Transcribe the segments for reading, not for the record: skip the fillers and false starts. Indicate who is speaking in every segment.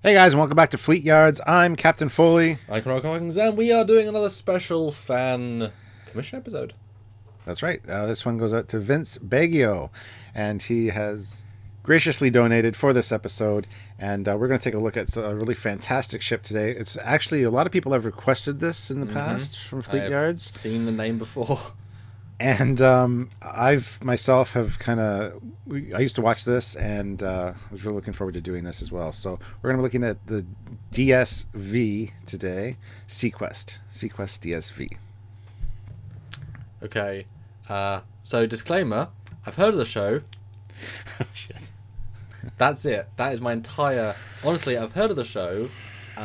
Speaker 1: Hey guys, and welcome back to Fleetyards. I'm Captain Foley.
Speaker 2: I'm Trekyards, and we are doing another special fan commission episode.
Speaker 1: That's right. This one goes out to Vince Baggio, and he has graciously donated for this episode. And we're going to take a look at a really fantastic ship today. It's actually a lot of people have requested this in the past from Fleetyards.
Speaker 2: Seen the name before.
Speaker 1: And I've myself have I used to watch this, and I was really looking forward to doing this as well. So we're going to be looking at the DSV today, SeaQuest DSV.
Speaker 2: Okay, so disclaimer: I've heard of the show.
Speaker 1: Oh, shit.
Speaker 2: That's it. That is my entire. Honestly, I've heard of the show.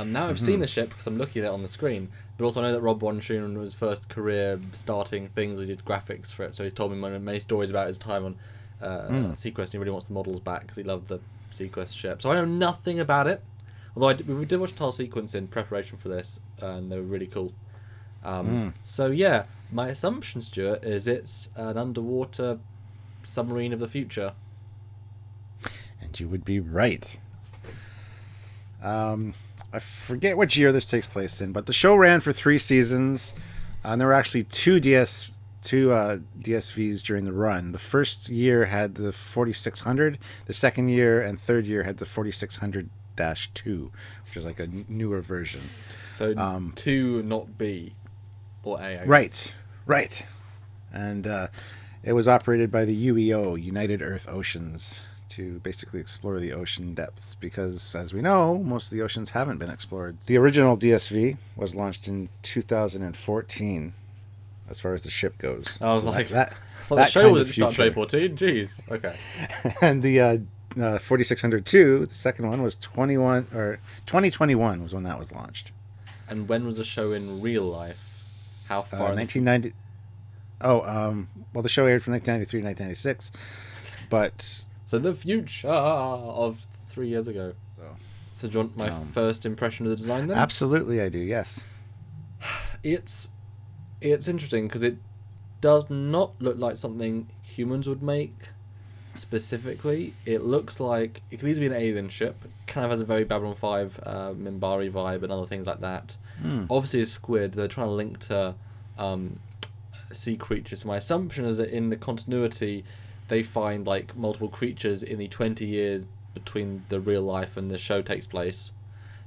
Speaker 2: Now I've seen the ship because I'm looking at it on the screen. But also I know that Rob Wonshun was first career starting things. We did graphics for it, so he's told me many stories about his time on SeaQuest. And he really wants the models back because he loved the SeaQuest ship. So I know nothing about it. Although we did watch a tile sequence in preparation for this, and they were really cool. So yeah, my assumption, Stuart, is it's an underwater submarine of the future.
Speaker 1: And you would be right. I forget which year this takes place in, but the show ran for 3 seasons, and there were actually two DSVs during the run. The first year had the 4600, the second year and third year had the 4600-2, which is like a newer version.
Speaker 2: So 2, not B or A.
Speaker 1: Right. And it was operated by the UEO, United Earth Oceans, to basically explore the ocean depths, because, as we know, most of the oceans haven't been explored. The original DSV was launched in 2014, as far as the ship goes.
Speaker 2: I was
Speaker 1: So
Speaker 2: like,
Speaker 1: that
Speaker 2: the show was
Speaker 1: future.
Speaker 2: start 2014. Jeez. Okay.
Speaker 1: And the 4602, the second one, was 2021 was when that was launched.
Speaker 2: And when was the show in real life? How far?
Speaker 1: 1990. Well, the show aired from 1993 to 1996, but.
Speaker 2: So the future of 3 years ago. So do you want my first impression of the design then?
Speaker 1: Absolutely, I do. Yes.
Speaker 2: It's interesting because it does not look like something humans would make. Specifically, it looks like it could easily be an alien ship. It kind of has a very Babylon 5 Minbari vibe and other things like that. Obviously, a squid. They're trying to link to sea creatures. So my assumption is that in the continuity, they find like multiple creatures in the 20 years between the real life and the show takes place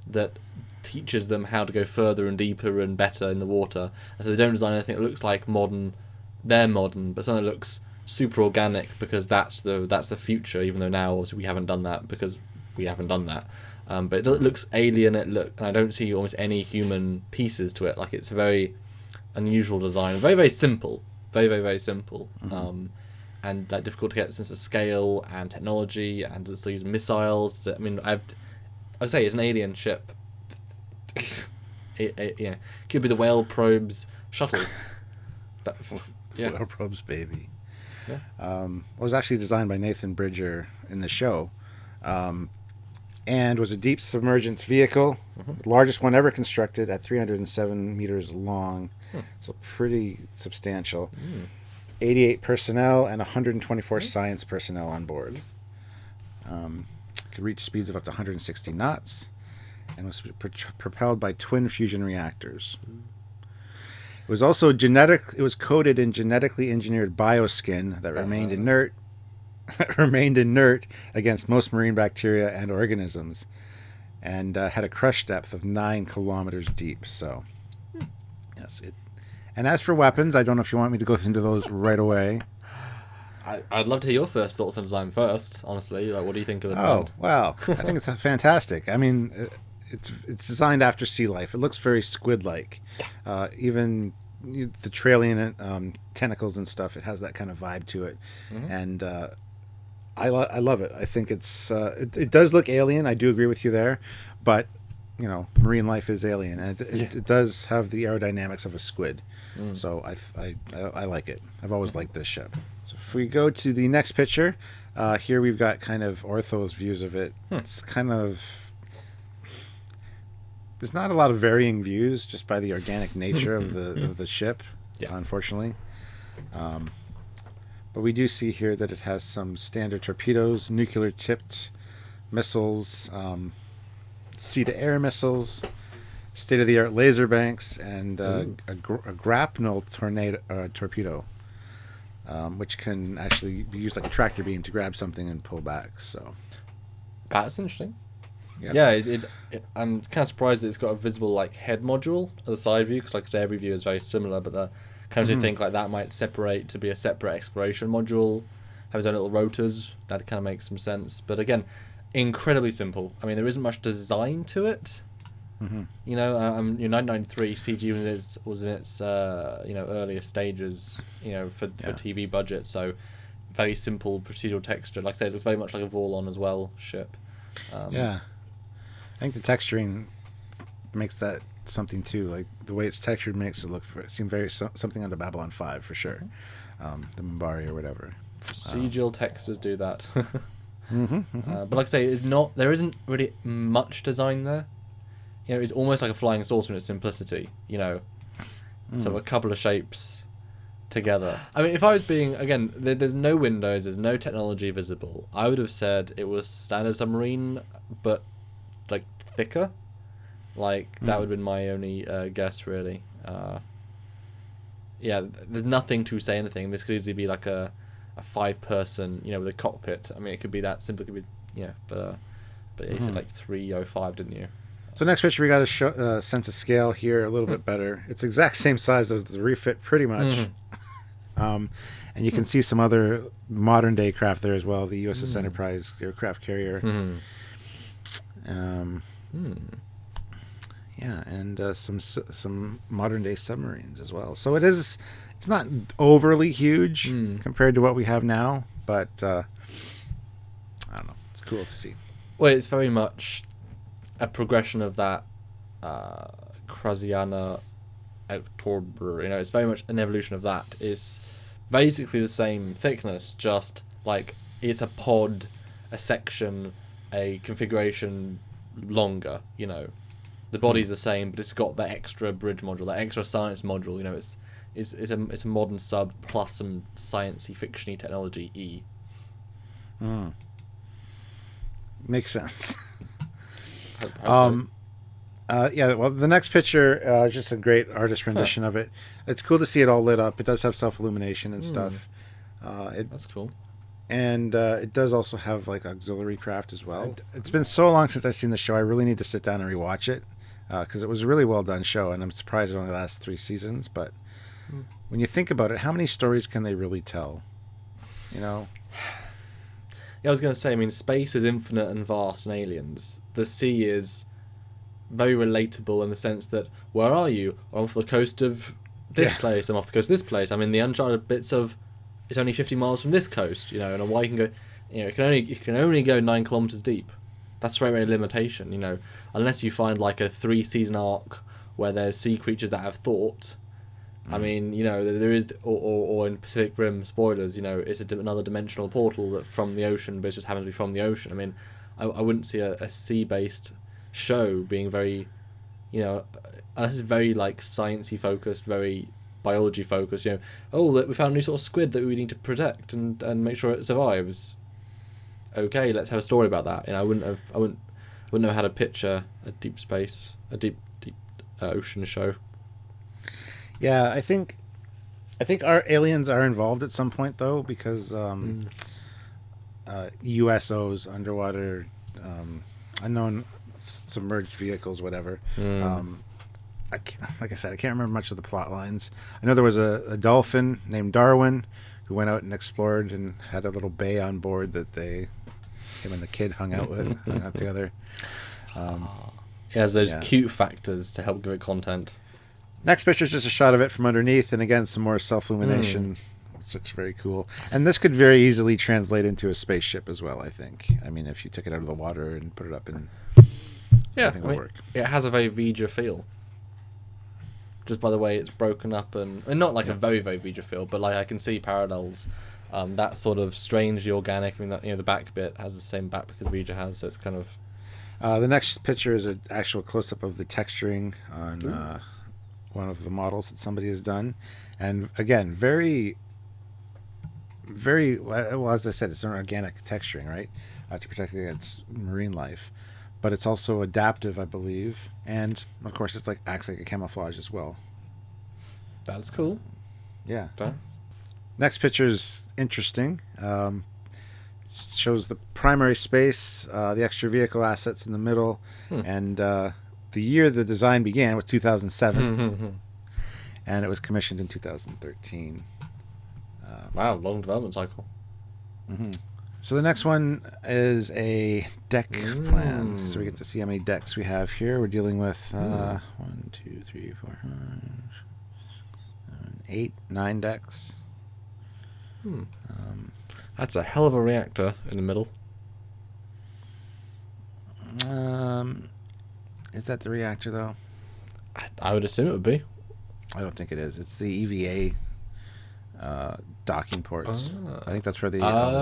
Speaker 2: that teaches them how to go further and deeper and better in the water. And so they don't design anything that looks like modern. They're modern, but something that looks super organic because that's the future. Even though now obviously we haven't done that because we haven't done that. But it looks alien. And I don't see almost any human pieces to it. Like it's a very unusual design, very very simple, very very very simple. And like difficult to get a sense of scale and technology, and it's use missiles. I mean, I'd say it's an alien ship. Could be the whale probes shuttle.
Speaker 1: Whale probes, baby.
Speaker 2: Yeah.
Speaker 1: It was actually designed by Nathan Bridger in the show, and was a deep submergence vehicle, the largest one ever constructed at 307 meters long, so pretty substantial. 88 personnel and 124 science personnel on board. Could reach speeds of up to 160 knots, and was propelled by twin fusion reactors. It was also It was coated in genetically engineered bioskin that remained inert against most marine bacteria and organisms, and had a crush depth of 9 kilometers deep. So, yes, it. And as for weapons, I don't know if you want me to go into those right away.
Speaker 2: I'd love to hear your first thoughts on design first. Honestly, like, what do you think of the design?
Speaker 1: Oh, well, I think it's fantastic. I mean, it's designed after sea life. It looks very squid-like. Even the trailing tentacles and stuff, it has that kind of vibe to it. And I love it. I think it does look alien. I do agree with you there, but marine life is alien, and it does have the aerodynamics of a squid. So I like it. I've always liked this ship. So if we go to the next picture, here we've got kind of Ortho's views of it. It's kind of, there's not a lot of varying views just by the organic nature of the ship, unfortunately. But we do see here that it has some standard torpedoes, nuclear tipped missiles, sea-to-air missiles, state-of-the-art laser banks, and a grapnel torpedo, which can actually be used like a tractor beam to grab something and pull back. So
Speaker 2: That's interesting.
Speaker 1: Yep.
Speaker 2: Yeah, I'm kind of surprised that it's got a visible like head module at the side view, because like I say, every view is very similar, but the kind of think like that might separate to be a separate exploration module, have its own little rotors. That kind of makes some sense. But again, incredibly simple. I mean, there isn't much design to it. You know, 1993 CG was in its earlier stages, for TV budget. So very simple procedural texture. Like I said, it looks very much like a Vorlon as well ship.
Speaker 1: I think the texturing makes that something too. Like the way it's textured makes it seem very something under Babylon 5 for sure. The Minbari or whatever.
Speaker 2: Procedural textures do that. But like I say, there isn't really much design there. It's almost like a flying saucer in its simplicity. So a couple of shapes together. I mean, if I was being, again, there's no windows, there's no technology visible, I would have said it was standard submarine, but like thicker. Like that would have been my only guess, really. There's nothing to say anything. This could easily be like a 5-person, with a cockpit. I mean, it could be that simple. It could be, but you said like 305, didn't you?
Speaker 1: So next picture, we got a sense of scale here a little bit better. It's exact same size as the refit, pretty much. And you can see some other modern day craft there as well. The USS Enterprise aircraft carrier. And some modern day submarines as well. So it's not overly huge compared to what we have now, but I don't know. It's cool to see.
Speaker 2: Well, it's very much a progression of that Krasiana October. It's very much an evolution of that. It's basically the same thickness, just like it's a pod, a section, a configuration longer. The body's the same, but it's got that extra bridge module, that extra science module. It's a modern sub plus some sciencey fictiony technology.
Speaker 1: Makes sense. Well, the next picture is just a great artist rendition of it. It's cool to see it all lit up. It does have self-illumination and stuff.
Speaker 2: That's cool.
Speaker 1: And it does also have like auxiliary craft as well. It's been so long since I've seen the show. I really need to sit down and rewatch it because it was a really well done show, and I'm surprised it only lasts 3 seasons. But when you think about it, how many stories can they really tell?
Speaker 2: I was going to say, I mean, space is infinite and vast and aliens. The sea is very relatable in the sense that, where are you? I'm off the coast of this place. I'm off the coast of this place. I'm in the uncharted bits of, it's only 50 miles from this coast, and why you can go, it can only go 9 kilometers deep. That's a very limitation, unless you find like a 3-season arc where there's sea creatures that have thought. I mean, there is, or in Pacific Rim, spoilers, it's another dimensional portal that from the ocean, but it just happens to be from the ocean. I mean, I wouldn't see a sea-based show being very, unless it's very like sciencey focused, very biology focused. We found a new sort of squid that we need to protect and make sure it survives. Okay, let's have a story about that. I wouldn't know how to pitch a deep space, a deep ocean show.
Speaker 1: Yeah, I think our aliens are involved at some point though, because USOs, underwater unknown submerged vehicles, whatever. Like I said, I can't remember much of the plot lines. I know there was a dolphin named Darwin who went out and explored and had a little bay on board that him and the kid hung out together.
Speaker 2: It has those cute factors to help give it content.
Speaker 1: Next picture is just a shot of it from underneath, and again, some more self-illumination, which looks very cool. And this could very easily translate into a spaceship as well, I think. I mean, if you took it out of the water and put it up in... I think it would work.
Speaker 2: It has a very Vija feel. Just by the way it's broken up, and not like a very, very Vija feel, but like I can see parallels. That sort of strangely organic. I mean, the back bit has the same back because Vija has, so it's kind of...
Speaker 1: the next picture is an actual close-up of the texturing on... one of the models that somebody has done, and again, very well, as I said, it's an organic texturing, right, to protect against marine life, but it's also adaptive, I believe, and of course it's like acts like a camouflage as well.
Speaker 2: That's cool.
Speaker 1: Yeah.
Speaker 2: Okay.
Speaker 1: Next picture is interesting. Shows the primary space, the extra vehicle assets in the middle, and the year the design began was 2007, and it was commissioned in 2013.
Speaker 2: Wow, long development cycle.
Speaker 1: Mm-hmm. So the next one is a deck plan. So we get to see how many decks we have here. We're dealing with 1, 2, 3, 4, 5, 7, 8, 9 decks.
Speaker 2: That's a hell of a reactor in the middle.
Speaker 1: Is that the reactor though?
Speaker 2: I would assume it would be.
Speaker 1: I don't think it is. It's the EVA docking ports. I think that's where the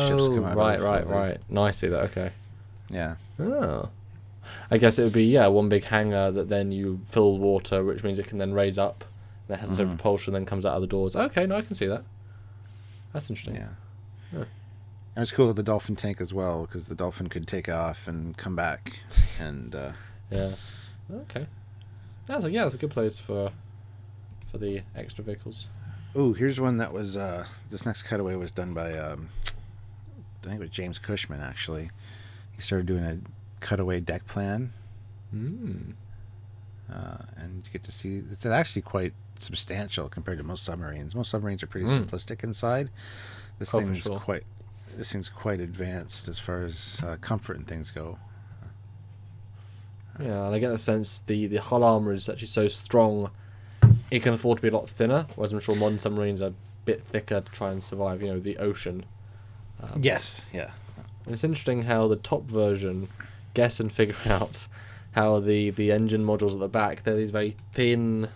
Speaker 1: ships come out.
Speaker 2: Right. No, I see that. Okay.
Speaker 1: Yeah.
Speaker 2: Oh. I guess it would be one big hangar that then you fill water, which means it can then raise up. That has its own propulsion, then comes out of the doors. Okay, no, I can see that. That's interesting.
Speaker 1: Yeah. And it's cool with the dolphin tank as well, because the dolphin could take off and come back. And
Speaker 2: yeah. Okay. That's a good place for the extra vehicles.
Speaker 1: Oh, here's one that was this next cutaway was done by I think it was James Cushman actually. He started doing a cutaway deck plan. And you get to see it's actually quite substantial compared to most submarines. Most submarines are pretty simplistic inside. This thing's quite advanced as far as comfort and things go.
Speaker 2: Yeah, and I get the sense the hull armor is actually so strong it can afford to be a lot thinner, whereas I'm sure modern submarines are a bit thicker to try and survive, the ocean.
Speaker 1: Yes, yeah.
Speaker 2: And it's interesting how the top version guess and figure out how the engine modules at the back, they're these very thin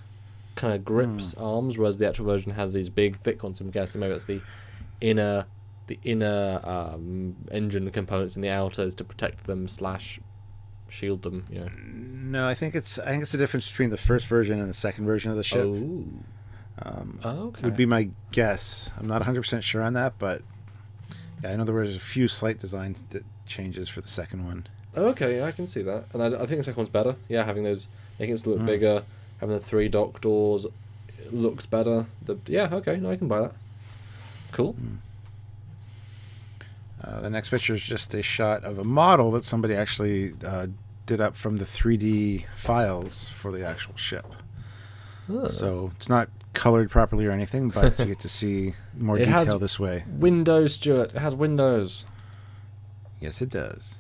Speaker 2: kind of grips arms, whereas the actual version has these big thick ones. I'm guessing maybe it's the inner engine components and the outers to protect them / shield them.
Speaker 1: No, I think it's the difference between the first version and the second version of the ship.
Speaker 2: Okay.
Speaker 1: Would be my guess. I'm not 100% sure on that, but yeah, I know there was a few slight design changes for the second one.
Speaker 2: Okay, I can see that, and I think the second one's better. Yeah, having those, making it a little bit bigger, having the 3 dock doors, it looks better. Okay, no, I can buy that. Cool.
Speaker 1: The next picture is just a shot of a model that somebody actually did up from the 3D files for the actual ship. So it's not colored properly or anything, but you get to see more detail this way.
Speaker 2: Windows, Stuart. It has windows.
Speaker 1: Yes, it does.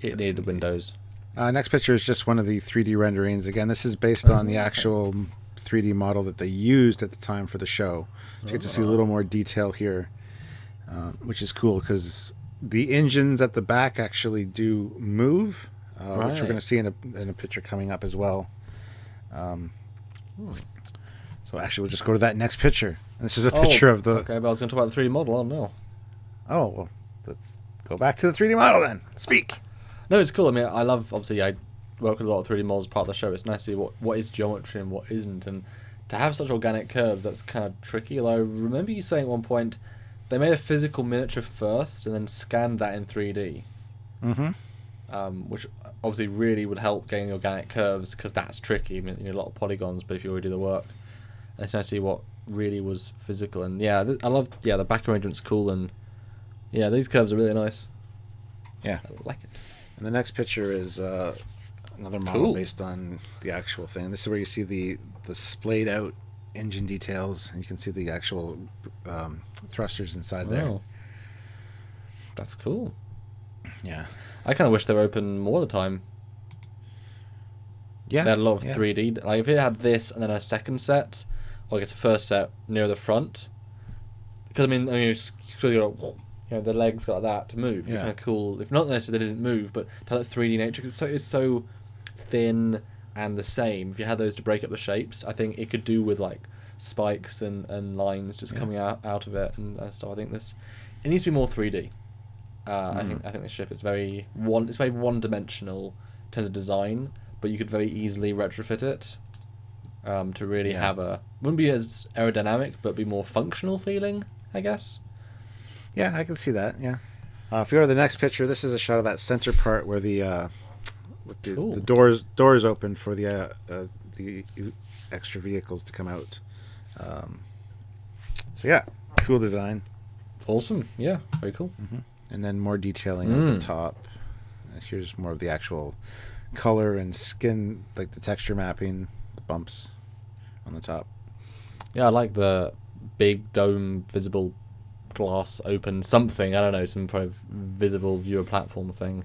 Speaker 2: It needed windows.
Speaker 1: Next picture is just one of the 3D renderings. Again, this is based on the actual 3D model that they used at the time for the show. So you get to see a little more detail here, which is cool because the engines at the back actually do move, which we're going to see in a picture coming up as well. So actually, we'll just go to that next picture. And this is a picture of the...
Speaker 2: Okay, but I was going to talk about the 3D model. Oh, no.
Speaker 1: Oh, well, let's go back to the 3D model then. Speak.
Speaker 2: No, it's cool. I mean, I work with a lot of 3D models as part of the show. It's nice to see what is geometry and what isn't. And to have such organic curves, that's kind of tricky. Although I remember you saying at one point they made a physical miniature first and then scanned that in 3D. Which obviously really would help getting the organic curves because that's tricky. I mean, you need a lot of polygons, but if you already do the work, it's nice to see what really was physical. And yeah, I love the back arrangement's cool, and yeah, these curves are really nice.
Speaker 1: Yeah,
Speaker 2: I like it.
Speaker 1: And the next picture is another model based on the actual thing. This is where you see the splayed out engine details, and you can see the actual thrusters inside there.
Speaker 2: That's cool.
Speaker 1: Yeah.
Speaker 2: I kind of wish they were open more of the time.
Speaker 1: Yeah.
Speaker 2: They had a lot of 3D. Like if it had this and then a second set, or I guess a first set near the front. Because I mean, it's really the legs got that to move. Yeah. Kind of cool. If not necessarily they didn't move, but to have that 3D nature, it's so thin and the same. If you had those to break up the shapes, I think it could do with like spikes and lines just coming out of it, and so I think it needs to be more 3D. I think the ship is very one-dimensional in terms of design, but you could very easily retrofit it to really have wouldn't be as aerodynamic, but be more functional feeling, I guess.
Speaker 1: Yeah, I can see that. Yeah. If you go to the next picture, this is a shot of that center part where the with
Speaker 2: Cool.
Speaker 1: the doors open for the extra vehicles to come out. So yeah, cool design.
Speaker 2: Awesome. Yeah, very cool.
Speaker 1: And then more detailing at the top. Here's more of the actual color and skin, like the texture mapping, the bumps on the top.
Speaker 2: Yeah, I like the big dome visible glass open something. I don't know, some kind of visible viewer platform thing.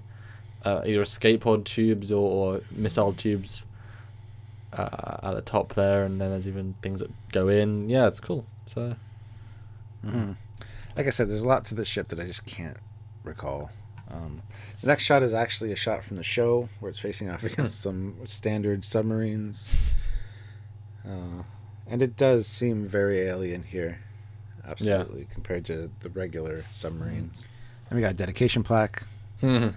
Speaker 2: Either escape pod tubes or missile tubes at the top there, and then there's even things that go in. Yeah, it's cool. So,
Speaker 1: Like I said, there's a lot to this ship that I just can't recall. The next shot is actually a shot from the show where it's facing off against some standard submarines. And it does seem very alien here. Absolutely, compared to the regular submarines. And we got a dedication plaque. The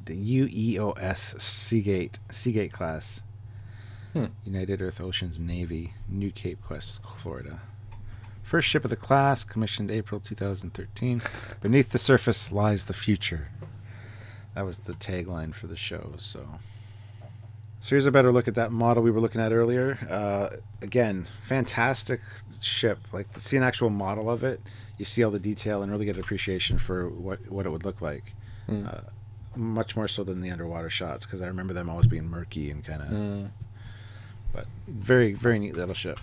Speaker 1: UEOS Seagate class. United Earth Oceans Navy, New Cape Quest, Florida. First ship of the class, commissioned April 2013. Beneath the surface lies the future. That was the tagline for the show. So here's a better look at that model we were looking at earlier. Again, fantastic ship. Like, to see an actual model of it, you see all the detail and really get an appreciation for what it would look like. Much more so than the underwater shots, because I remember them always being murky and kind of... But very, very neat little ship.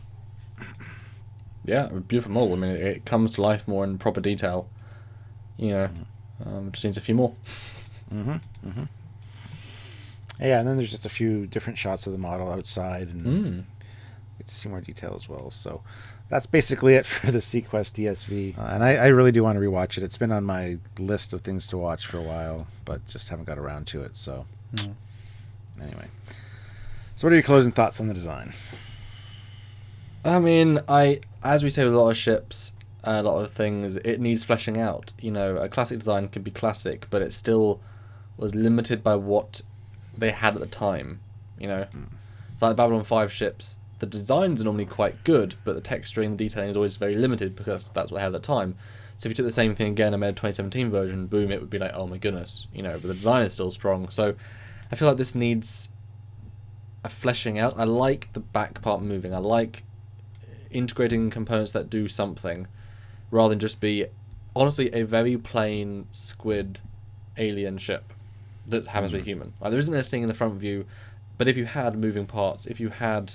Speaker 2: Yeah, a beautiful model. I mean, it comes to life more in proper detail. Just needs a few more.
Speaker 1: Yeah, and then there's just a few different shots of the model outside, and get to see more detail as well. So that's basically it for the SeaQuest DSV. And I really do want to rewatch it. It's been on my list of things to watch for a while, but just haven't got around to it. So anyway. So what are your closing thoughts on the design?
Speaker 2: I mean, as we say with a lot of ships, a lot of things, it needs fleshing out. A classic design can be classic, but it still was limited by what they had at the time. It's like the Babylon 5 ships. The designs are normally quite good, but the texturing, the detailing is always very limited because that's what they had at the time. So if you took the same thing again and made a 2017 version, boom, it would be like, oh my goodness, but the design is still strong. So I feel like this needs a fleshing out. I like the back part moving. I like integrating components that do something rather than just be, honestly, a very plain squid alien ship that happens to be human. Like, there isn't a thing in the front view, but if you had moving parts, if you had,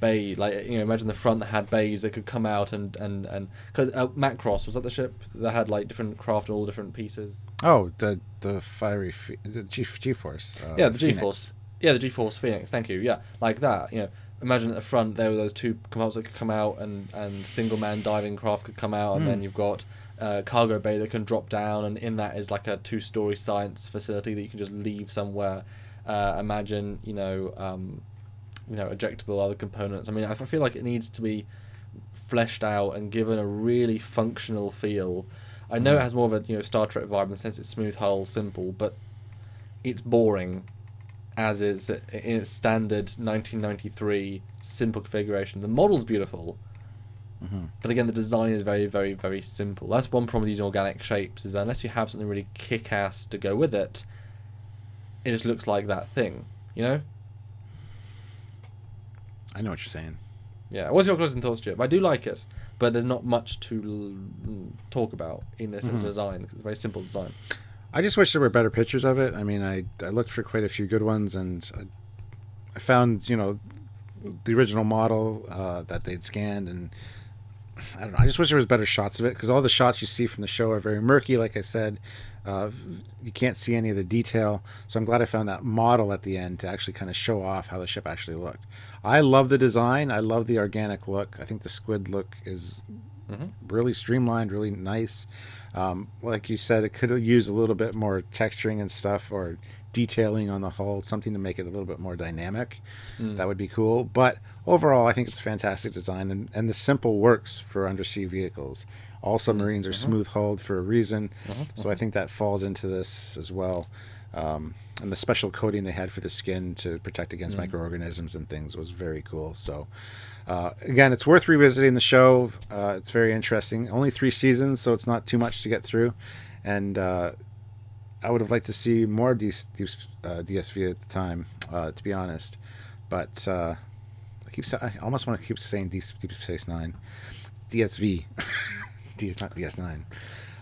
Speaker 2: bay, imagine the front that had bays that could come out and because Macross, was that the ship that had like different craft and all different pieces?
Speaker 1: Oh, the fiery the G-Force.
Speaker 2: Yeah, the G-Force. Yeah, the G-Force Phoenix. Thank you. Yeah, like that. Imagine at the front there were those two compartments that could come out, and single man diving craft could come out, and then you've got cargo bay that can drop down, and in that is like a 2-story science facility that you can just leave somewhere. Imagine ejectable other components. I mean, I feel like it needs to be fleshed out and given a really functional feel. I know it has more of a Star Trek vibe in the sense it's smooth hull, simple, but it's boring as is in its standard 1993 simple configuration. The model's beautiful, but again, the design is very, very, very simple. That's one problem with these organic shapes, is that unless you have something really kick-ass to go with it, it just looks like that thing,
Speaker 1: I know what you're saying.
Speaker 2: Yeah, what's your closing thoughts, Chip? I do like it, but there's not much to talk about in this design, because it's a very simple design.
Speaker 1: I just wish there were better pictures of it. I mean, I looked for quite a few good ones, and I found, the original model that they'd scanned, and I don't know. I just wish there was better shots of it, because all the shots you see from the show are very murky, like I said. You can't see any of the detail, so I'm glad I found that model at the end to actually kind of show off how the ship actually looked. I love the design. I love the organic look. I think the squid look is really streamlined, really nice. Like you said, it could use a little bit more texturing and stuff, or detailing on the hull, something to make it a little bit more dynamic. That would be cool. But overall, I think it's a fantastic design, and the simple works for undersea vehicles. All submarines are smooth hulled for a reason, so I think that falls into this as well. And the special coating they had for the skin to protect against microorganisms and things was very cool. So again, it's worth revisiting the show. It's very interesting. Only 3 seasons, so it's not too much to get through. And I would have liked to see more DSV at the time, to be honest. But I almost want to keep saying Deep Space Nine, DSV, not DS9.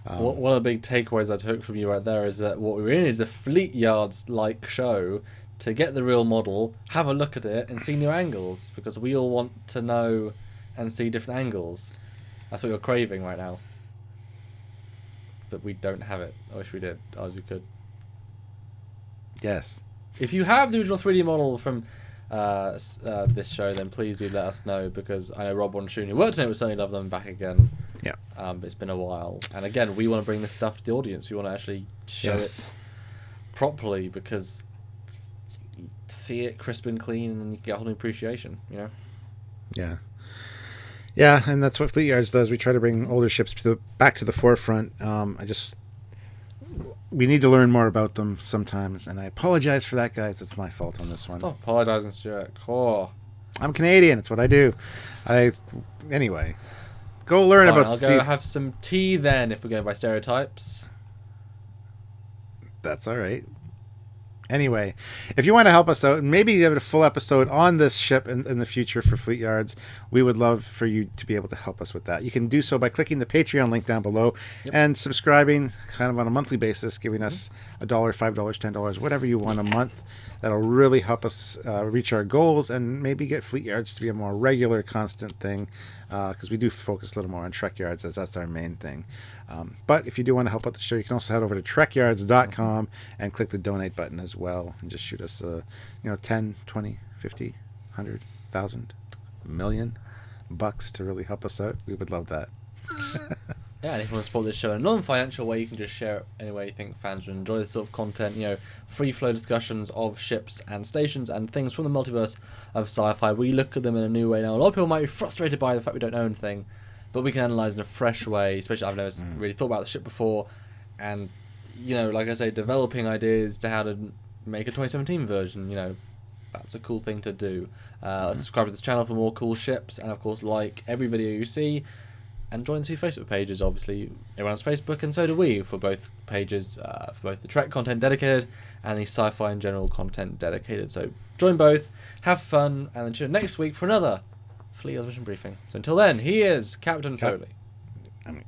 Speaker 2: One of the big takeaways I took from you right there is that what we're in is a Fleetyards like show to get the real model, have a look at it, and see new angles, because we all want to know and see different angles. That's what you're craving right now. But we don't have it. I wish we did. I wish we could.
Speaker 1: Yes.
Speaker 2: If you have the original 3D model from this show, then please do let us know, because I know Rob Wonshun, who worked on it with Sony Love Them, back again.
Speaker 1: Yeah.
Speaker 2: It's been a while. And again, we want to bring this stuff to the audience. We want to actually show it properly, because you see it crisp and clean and you get a whole new appreciation, you know?
Speaker 1: Yeah. Yeah, and that's what Fleetyards does. We try to bring older ships back to the forefront. We need to learn more about them sometimes, and I apologize for that, guys. It's my fault on this one.
Speaker 2: Stop apologising, Stuart. Oh.
Speaker 1: I'm Canadian. It's what I do. Anyway, go learn about.
Speaker 2: I'll go have some tea then, if we're going by stereotypes.
Speaker 1: That's all right. Anyway, if you want to help us out and maybe give it a full episode on this ship in the future for Fleetyards, we would love for you to be able to help us with that. You can do so by clicking the Patreon link down below and subscribing kind of on a monthly basis, giving us $1, $5, $10, whatever you want a month. That'll really help us reach our goals and maybe get Fleetyards to be a more regular, constant thing, because we do focus a little more on Trekyards, as that's our main thing. But if you do want to help out the show, you can also head over to Trekyards.com and click the donate button as well, and just shoot us 10, 20, 50, 100, 1,000, million bucks to really help us out. We would love that.
Speaker 2: Yeah, and if you want to support this show in a non-financial way, you can just share it any way you think fans would enjoy this sort of content. Free flow discussions of ships and stations and things from the multiverse of sci-fi. We look at them in a new way now. A lot of people might be frustrated by the fact we don't know anything, but we can analyse in a fresh way, especially I've never really thought about the ship before. And, like I say, developing ideas to how to make a 2017 version, that's a cool thing to do. Subscribe to this channel for more cool ships, and of course like every video you see, and join the two Facebook pages. Obviously everyone has Facebook, and so do we, for both pages, for both the Trek content dedicated and the sci-fi and general content dedicated. So join both, have fun, and then tune in next week for another Fleetyards mission briefing. So until then, he is Captain Foley.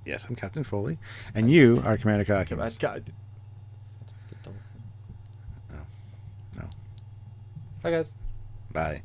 Speaker 1: Yes, I'm Captain Foley, and you are Commander Calculus.
Speaker 2: No.
Speaker 1: No.
Speaker 2: Bye guys.
Speaker 1: Bye.